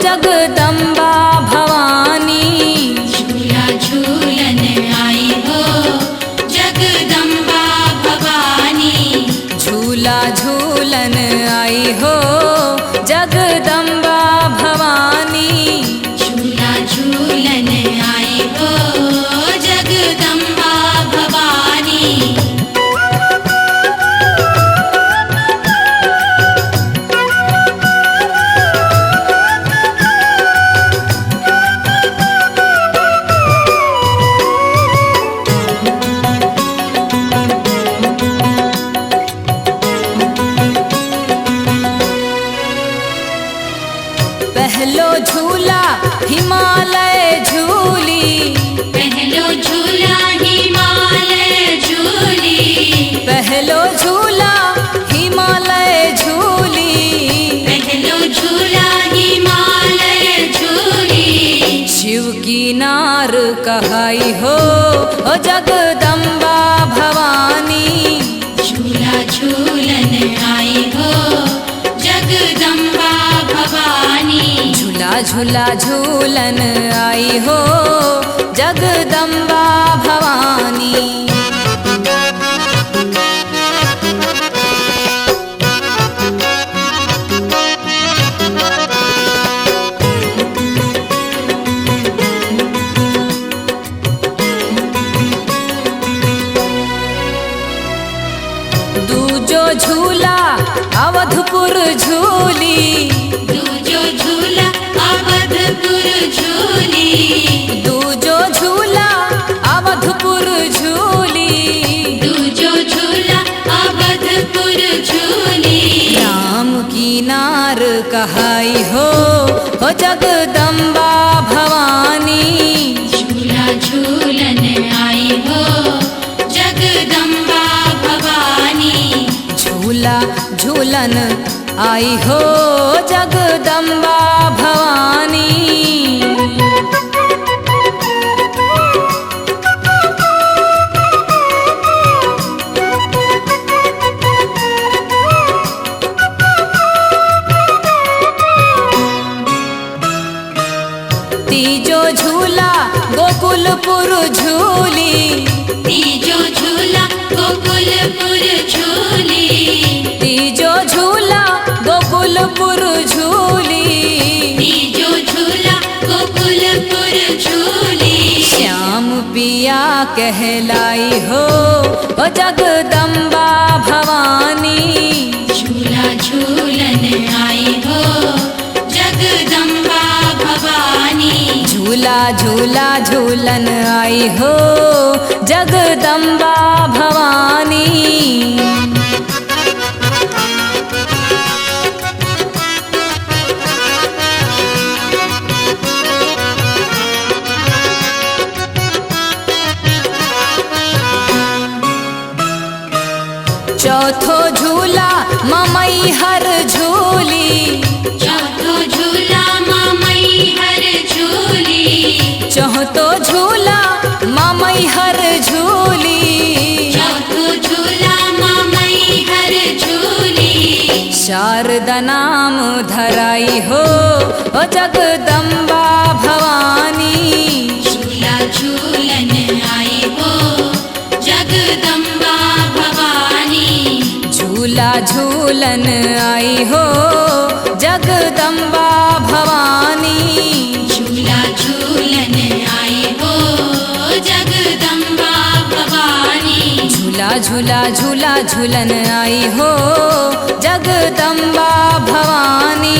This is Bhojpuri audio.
जगदम्बा भवानी। झूला झूलन आई हो जगदम्बा भवानी। झूला झूलन आई हो जगदम्बा भवानी। झूला झूलन आई हो जगदम्बा भवानी। पहलो झूला हिमालय झूली। पहलो झूला हिमालय झूली। पहलो झूला हिमालय झूली। पहलो झूला हिमालय झूली। शिव की नार कहाई हो जगदम्बा भवानी। झूला झूलन आई हो जगदम्बा भवानी। झूला झूला झूलन आई हो जगदम्बा भवानी। दूजो झूला अवधपुर झूली। दूजो झूला अवधपुर झूली। दूजो झूला अवधपुर झूली। दूजो झूला अवधपुर झूली। राम की नार कहाई हो जगदम्बा भवानी। झूला झूलन आई हो जगदम्बा भवानी। झूला झूलन आई हो जगदम्बा भवानी। तीजो झूला गोकुलपुर झूली। तीजो झूला गोकुलपुर झूली। तीजो झूला गोकुलपुर झूली। तीजो झूला गोकुलपुर झूली। श्याम पिया कहलाई हो जगदम्बा भवानी। झूला झूलन आई हो जगदम्बा भवानी। झूला झूला झूलन आई हो जगदम्बा भवानी। चौथो झूला ममई हर झूली। चौथो झूला ममई हर झूली। चौथो झूला ममई हर झूली। चौथो झूला ममई हर झूली। शारदा नाम धराई हो जगदम्बा भवानी। झूला झूलन आई हो जगदम्बा भवानी। झूला झूलन आई हो जगदम्बा भवानी। झूला झूलन आई हो जगदम्बा भवानी। झूला झूला झूला झूलन आई हो जगदम्बा भवानी।